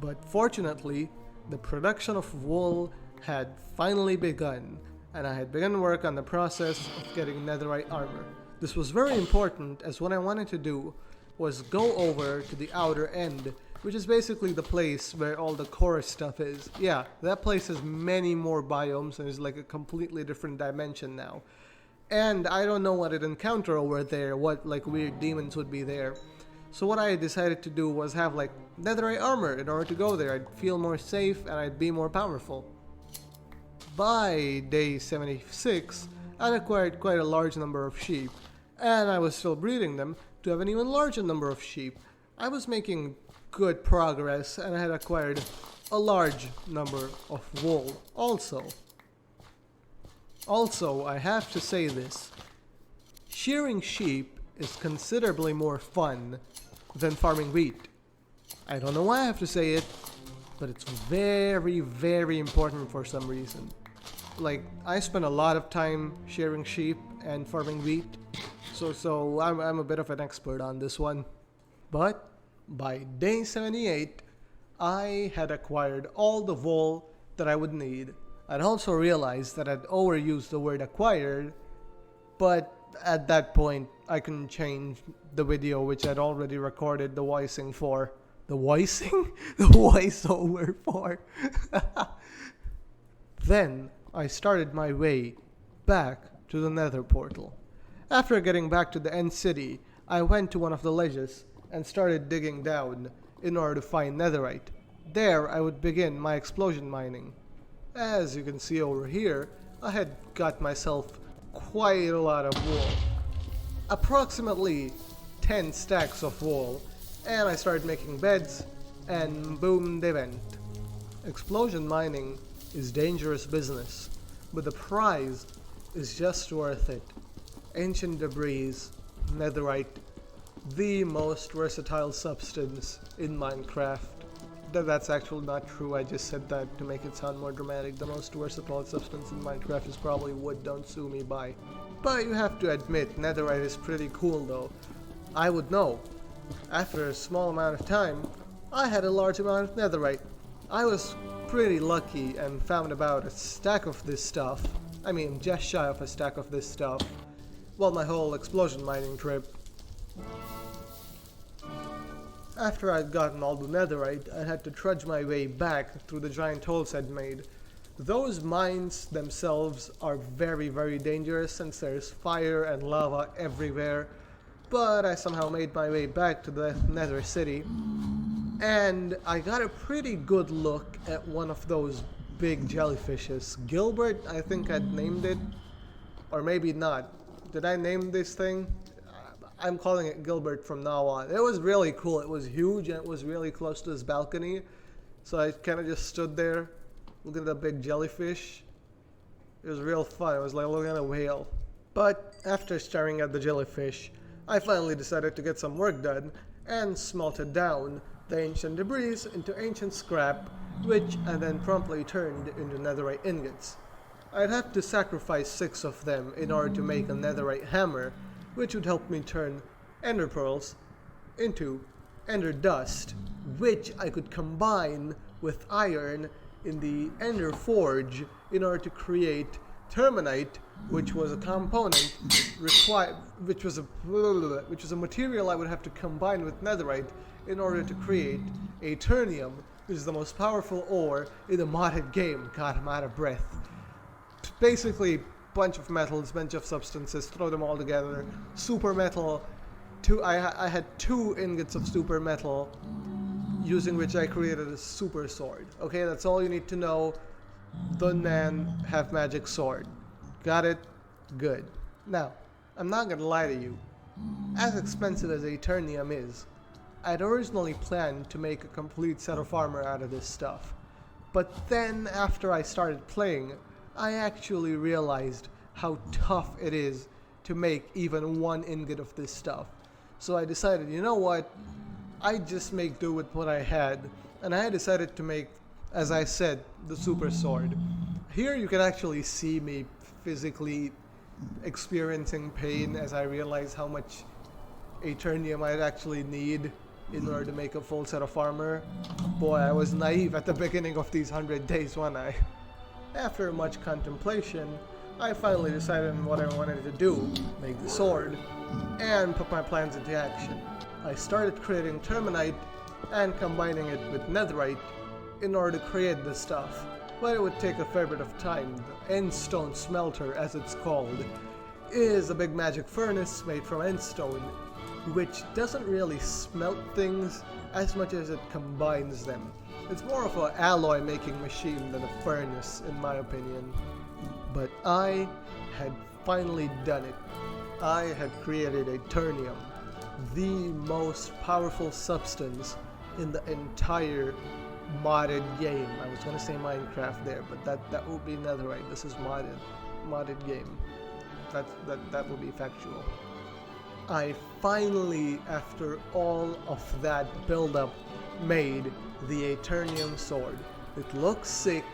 But fortunately, the production of wool had finally begun, and I had begun work on the process of getting netherite armor. This was very important, as what I wanted to do was go over to the outer end, which is basically the place where all the core stuff is. Yeah, that place has many more biomes and is like a completely different dimension now. And I don't know what I'd encounter over there, what like weird demons would be there. So what I decided to do was have like netherite armor in order to go there. I'd feel more safe and I'd be more powerful. By day 76, I'd acquired quite a large number of sheep, and I was still breeding them to have an even larger number of sheep. I was making good progress, and I had acquired a large number of wool also. Also, I have to say this. Shearing sheep is considerably more fun than farming wheat. I don't know why I have to say it, but it's very, very important for some reason. Like, I spend a lot of time shearing sheep and farming wheat, so I'm a bit of an expert on this one. But by day 78, I had acquired all the wool that I would need. I'd also realized that I'd overused the word acquired, but at that point, I couldn't change the video which I'd already recorded the voicing for. The voicing? The voiceover for. Then, I started my way back to the Nether portal. After getting back to the end city, I went to one of the ledges and started digging down in order to find netherite. There I would begin my explosion mining. As you can see over here, I had got myself quite a lot of wool. Approximately 10 stacks of wool, and I started making beds, and boom they went. Explosion mining is dangerous business, but the prize is just worth it. Ancient debris, netherite, the most versatile substance in Minecraft. That's actually not true, I just said that to make it sound more dramatic. The most versatile substance in Minecraft is probably wood, don't sue me, bye. But you have to admit, netherite is pretty cool though. I would know. After a small amount of time, I had a large amount of netherite. I was pretty lucky and found about a stack of this stuff. I mean, just shy of a stack of this stuff. Well, my whole explosion mining trip. After I'd gotten all the netherite, I had to trudge my way back through the giant holes I'd made. Those mines themselves are very, very dangerous since there's fire and lava everywhere, but I somehow made my way back to the Nether city, and I got a pretty good look at one of those big jellyfishes. Gilbert, I think I'd named it, or maybe not. Did I name this thing? I'm calling it Gilbert from now on. It was really cool. It was huge and it was really close to this balcony. So I kind of just stood there looking at the big jellyfish. It was real fun. It was like looking at a whale. But after staring at the jellyfish, I finally decided to get some work done and smelted down the ancient debris into ancient scrap, which I then promptly turned into netherite ingots. I'd have to sacrifice 6 of them in order to make a netherite hammer, which would help me turn ender pearls into ender dust, which I could combine with iron in the ender forge in order to create terminite, which was a component which was a material I would have to combine with netherite in order to create aeternium, which is the most powerful ore in the modded game. God, I'm out of breath. Basically, bunch of metals, bunch of substances, throw them all together. Super metal. I had 2 ingots of super metal, using which I created a super sword. Okay, that's all you need to know. The man have magic sword. Got it? Good. Now, I'm not gonna lie to you. As expensive as aeternium is, I'd originally planned to make a complete set of armor out of this stuff. But then, after I started playing, I actually realized how tough it is to make even 1 ingot of this stuff. So I decided, you know what, I'd just make do with what I had, and I decided to make, as I said, the super sword. Here you can actually see me physically experiencing pain as I realize how much aeternium I'd actually need in order to make a full set of armor. Boy, I was naive at the beginning of these 100 days, wasn't I? After much contemplation, I finally decided on what I wanted to do, make the sword, and put my plans into action. I started creating terminite and combining it with netherite in order to create this stuff, but it would take a fair bit of time. The endstone smelter, as it's called, is a big magic furnace made from endstone, which doesn't really smelt things as much as it combines them. It's more of an alloy making machine than a furnace, in my opinion. But I had finally done it. I had created aeternium, the most powerful substance in the entire modded game. I was gonna say Minecraft there, but that would be netherite. This is modded game. That would be factual. I finally, after all of that build-up, made the aeternium sword. It looks sick.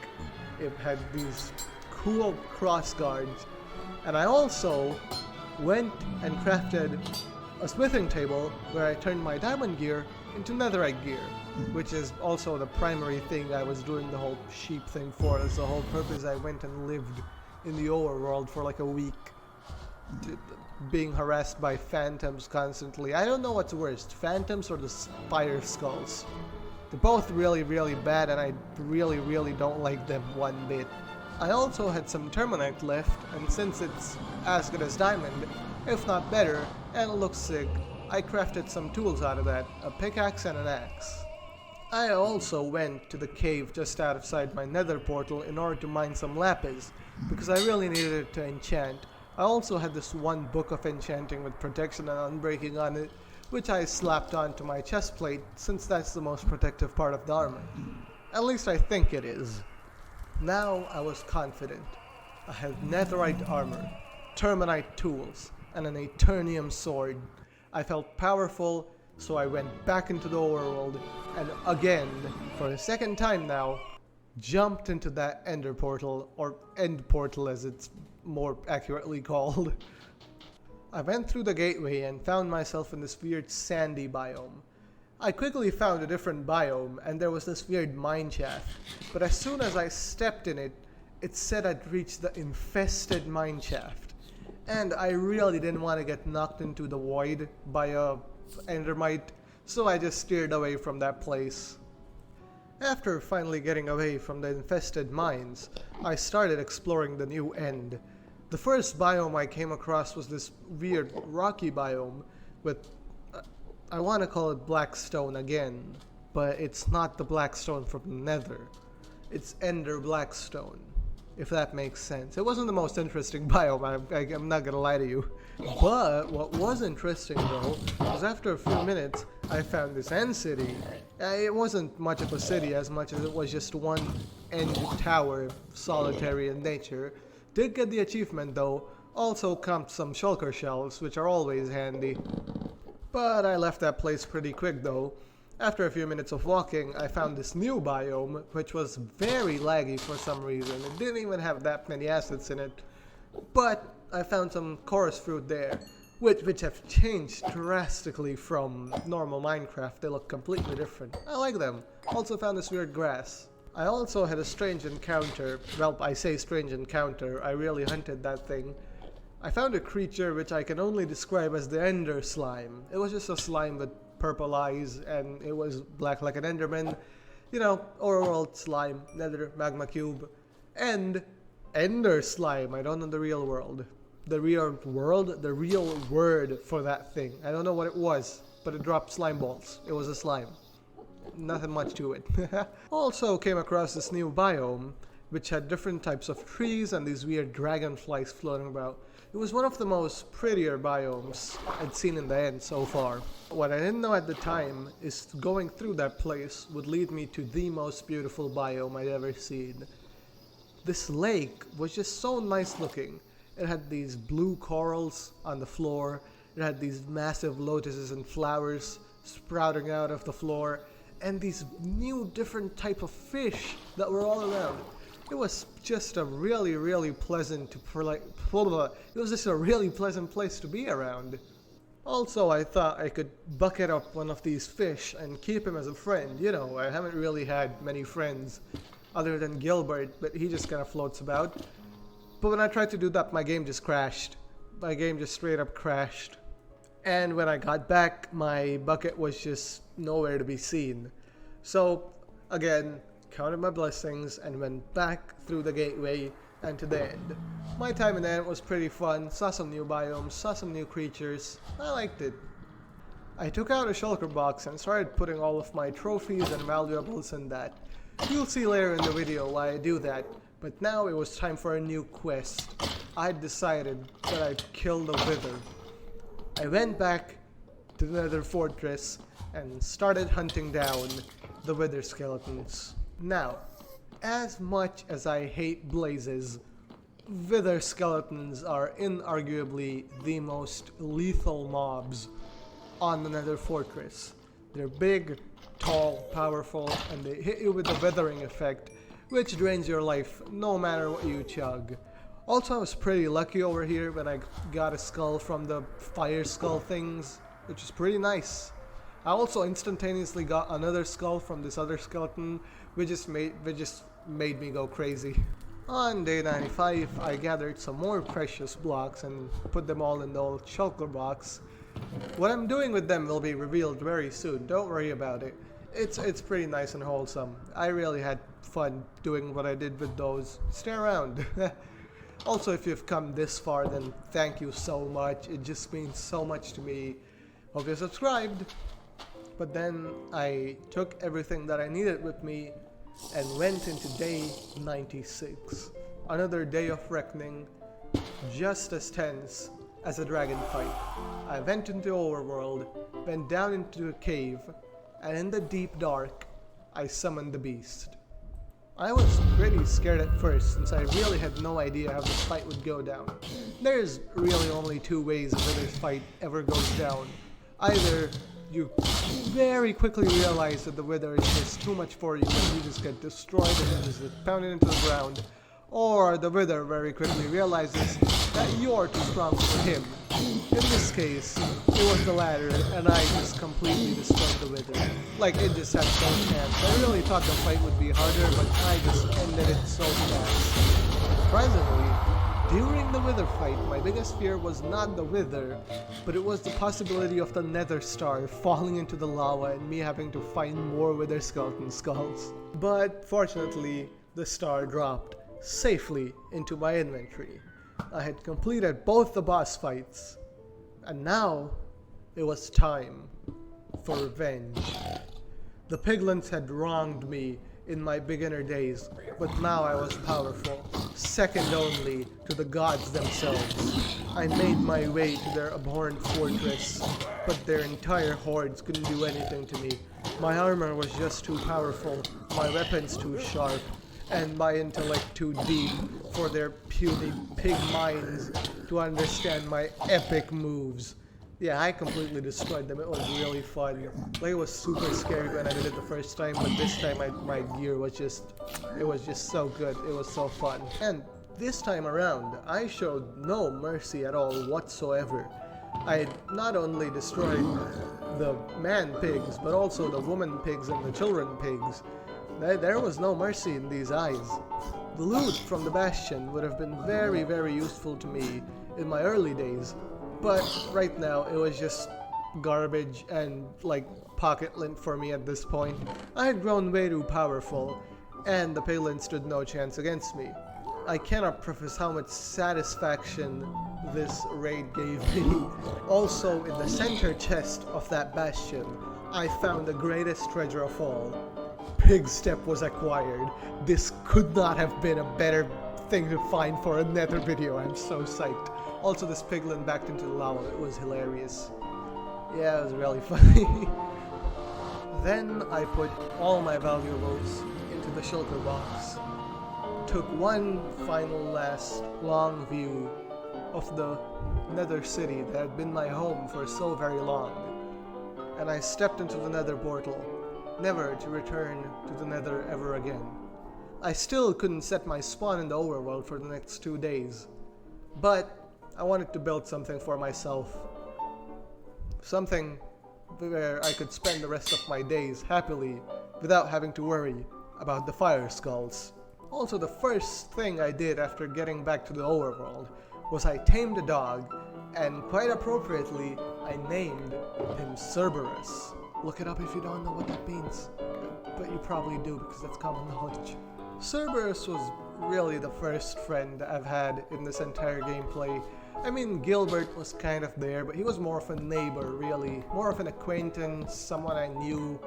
It had these cool cross guards, and I also went and crafted a smithing table where I turned my diamond gear into netherite gear, which is also the primary thing I was doing the whole sheep thing for. That's the whole purpose. I went and lived in the overworld for like a week, being harassed by phantoms constantly. I don't know what's worst, phantoms or the spire skulls. They're both really, really bad, and I really, really don't like them one bit. I also had some terminite left, and since it's as good as diamond, if not better, and it looks sick, I crafted some tools out of that, a pickaxe and an axe. I also went to the cave just outside my nether portal in order to mine some lapis, because I really needed it to enchant. I also had this one book of enchanting with protection and unbreaking on it, which I slapped onto my chest plate since that's the most protective part of the armor. At least I think it is. Now I was confident. I had netherite armor, terminite tools, and an eternium sword. I felt powerful, so I went back into the overworld and again, for the second time now, jumped into that ender portal, or end portal as it's more accurately called. I went through the gateway and found myself in this weird sandy biome. I quickly found a different biome and there was this weird mine shaft, but as soon as I stepped in it, it said I'd reached the infested mine shaft. And I really didn't want to get knocked into the void by a endermite, so I just steered away from that place. After finally getting away from the infested mines, I started exploring the new end. The first biome I came across was this weird rocky biome with, I want to call it blackstone again, but it's not the blackstone from the nether. It's ender blackstone, if that makes sense. It wasn't the most interesting biome, I'm not gonna lie to you. But what was interesting though, was after a few minutes, I found this end city. It wasn't much of a city as much as it was just one end tower, solitary in nature. Did get the achievement though, also comped some shulker shells, which are always handy. But I left that place pretty quick though. After a few minutes of walking, I found this new biome, which was very laggy for some reason. It didn't even have that many assets in it. But I found some chorus fruit there, which have changed drastically from normal Minecraft. They look completely different. I like them. Also found this weird grass. I also had a strange encounter. Well, I say strange encounter. I really hunted that thing. I found a creature which I can only describe as the Ender Slime. It was just a slime with purple eyes, and it was black like an Enderman. You know, overworld slime, Nether, magma cube, and Ender Slime. I don't know the real world. The real world? The real word for that thing. I don't know what it was, but it dropped slime balls. It was a slime. Nothing much to it. Also came across this new biome, which had different types of trees and these weird dragonflies floating about. It was one of the most prettier biomes I'd seen in the end so far. What I didn't know at the time is going through that place would lead me to the most beautiful biome I'd ever seen. This lake was just so nice looking. It had these blue corals on the floor. It had these massive lotuses and flowers sprouting out of the floor, and these new different type of fish that were all around. It was just a really pleasant it was just a really pleasant place to be around. Also, I thought I could bucket up one of these fish and keep him as a friend. You know, I haven't really had many friends other than Gilbert, but he just kind of floats about. But when I tried to do that, my game just crashed. My game just straight up crashed. And when I got back, my bucket was just nowhere to be seen. So, again, counted my blessings and went back through the gateway and to the end. My time in the end was pretty fun. Saw some new biomes, saw some new creatures. I liked it. I took out a shulker box and started putting all of my trophies and valuables in that. You'll see later in the video why I do that. But now it was time for a new quest. I decided that I'd kill the Wither. I went back to the Nether Fortress and started hunting down the Wither skeletons. Now, as much as I hate blazes, Wither skeletons are inarguably the most lethal mobs on the Nether Fortress. They're big, tall, powerful, and they hit you with the withering effect, which drains your life no matter what you chug. Also, I was pretty lucky over here when I got a skull from the fire skull things, which is pretty nice. I also instantaneously got another skull from this other skeleton, which just made me go crazy. On day 95, I gathered some more precious blocks and put them all in the old shulker box. What I'm doing with them will be revealed very soon, don't worry about it. It's pretty nice and wholesome. I really had fun doing what I did with those. Stay around. Also, if you've come this far, then thank you so much. It just means so much to me. Hope you're subscribed. But then I took everything that I needed with me and went into day 96. Another day of reckoning, just as tense as a dragon fight. I went into overworld, went down into a cave, and in the deep dark, I summoned the beast. I was pretty scared at first since I really had no idea how this fight would go down. There's really only two ways a Wither fight ever goes down. Either you very quickly realize that the Wither is just too much for you and you just get destroyed and you just get pounded into the ground, or the Wither very quickly realizes that you're too strong for him. In this case, it was the latter, and I just completely destroyed the Wither. Like, it just had no chance. I really thought the fight would be harder, but I just ended it so fast. Surprisingly, during the Wither fight, my biggest fear was not the Wither, but it was the possibility of the Nether star falling into the lava and me having to find more Wither skeleton skulls. But fortunately, the star dropped safely into my inventory. I had completed both the boss fights, and now it was time for revenge. The piglins had wronged me in my beginner days, but now I was powerful, second only to the gods themselves. I made my way to their abhorrent fortress, but their entire hordes couldn't do anything to me. My armor was just too powerful, my weapons too sharp, and my intellect too deep for their puny pig minds to understand my epic moves. Yeah, I completely destroyed them. It was really fun. Like, it was super scary when I did it the first time, but this time my gear was just, it was just so good. It was so fun. And this time around, I showed no mercy at all whatsoever. I not only destroyed the man pigs, but also the woman pigs and the children pigs. There was no mercy in these eyes. The loot from the bastion would have been very, very useful to me in my early days, but right now it was just garbage and like pocket lint for me at this point. I had grown way too powerful, and the piglins stood no chance against me. I cannot preface how much satisfaction this raid gave me. Also, in the center chest of that bastion, I found the greatest treasure of all. Pig Step was acquired. This could not have been a better thing to find for a Nether video. I'm so psyched. Also, this piglin backed into the lava. It was hilarious. Yeah, it was really funny. Then I put all my valuables into the shulker box. Took one final last long view of the Nether city that had been my home for so very long. And I stepped into the Nether portal, never to return to the Nether ever again. I still couldn't set my spawn in the overworld for the next 2 days, but I wanted to build something for myself. Something where I could spend the rest of my days happily without having to worry about the fire skulls. Also, the first thing I did after getting back to the overworld was I tamed a dog, and quite appropriately, I named him Cerberus. Look it up if you don't know what that means, but you probably do because that's common knowledge. Cerberus was really the first friend I've had in this entire gameplay. I mean, Gilbert was kind of there, but he was more of a neighbor, really. More of an acquaintance, someone I knew,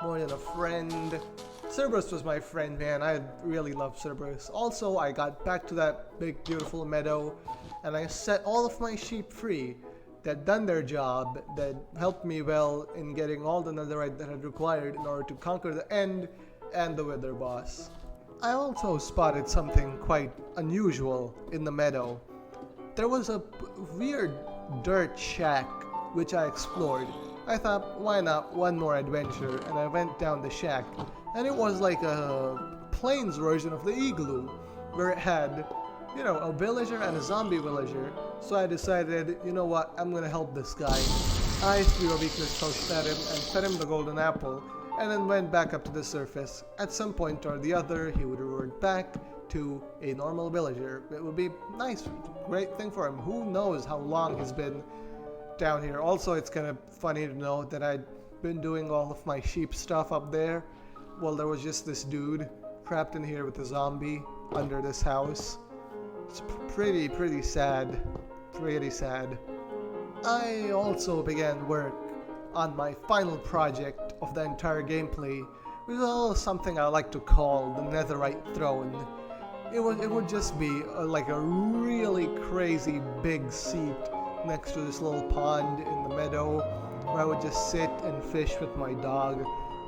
more than a friend. Cerberus was my friend, man. I really loved Cerberus. Also, I got back to that big, beautiful meadow, and I set all of my sheep free. That done their job, that helped me well in getting all the netherite that I had required in order to conquer the end and the Wither boss. I also spotted something quite unusual in the meadow. There was a weird dirt shack which I explored. I thought, why not one more adventure, and I went down the shack, and it was like a plains version of the igloo, where it had, you know, a villager and a zombie villager. So I decided, you know what, I'm gonna help this guy. I threw a weakness potion at him and fed him the golden apple, and then went back up to the surface. At some point or the other, he would revert back to a normal villager. It would be nice, great thing for him. Who knows how long he's been down here. Also, it's kind of funny to know that I'd been doing all of my sheep stuff up there. Well, there was just this dude trapped in here with a zombie under this house. It's pretty sad. Pretty sad. I also began work on my final project of the entire gameplay, which is something I like to call the Netherite throne. It would just be like a really crazy big seat next to this little pond in the meadow where I would just sit and fish with my dog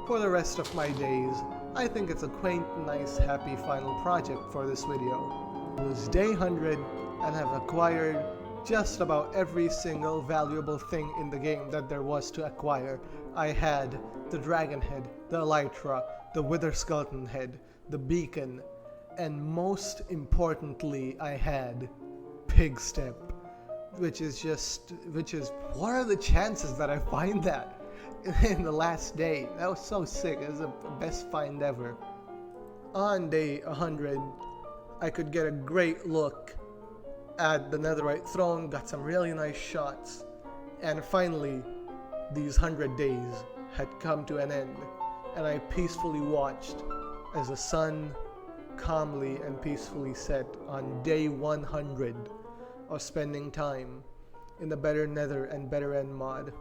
for the rest of my days. I think it's a quaint, nice, happy final project for this video. It was day 100 and I've acquired just about every single valuable thing in the game that there was to acquire. I had the dragon head, the elytra, the wither skeleton head, the beacon, and most importantly I had pig step, which is what are the chances that I find that in the last day? That was so sick. It was the best find ever. On day 100 I could get a great look at the Netherite throne, got some really nice shots, and finally these 100 days had come to an end, and I peacefully watched as the sun calmly and peacefully set on day 100 of spending time in the Better Nether and Better End mod.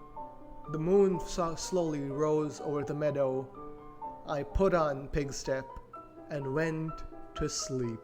The moon slowly rose over the meadow. I put on pig step and went to sleep.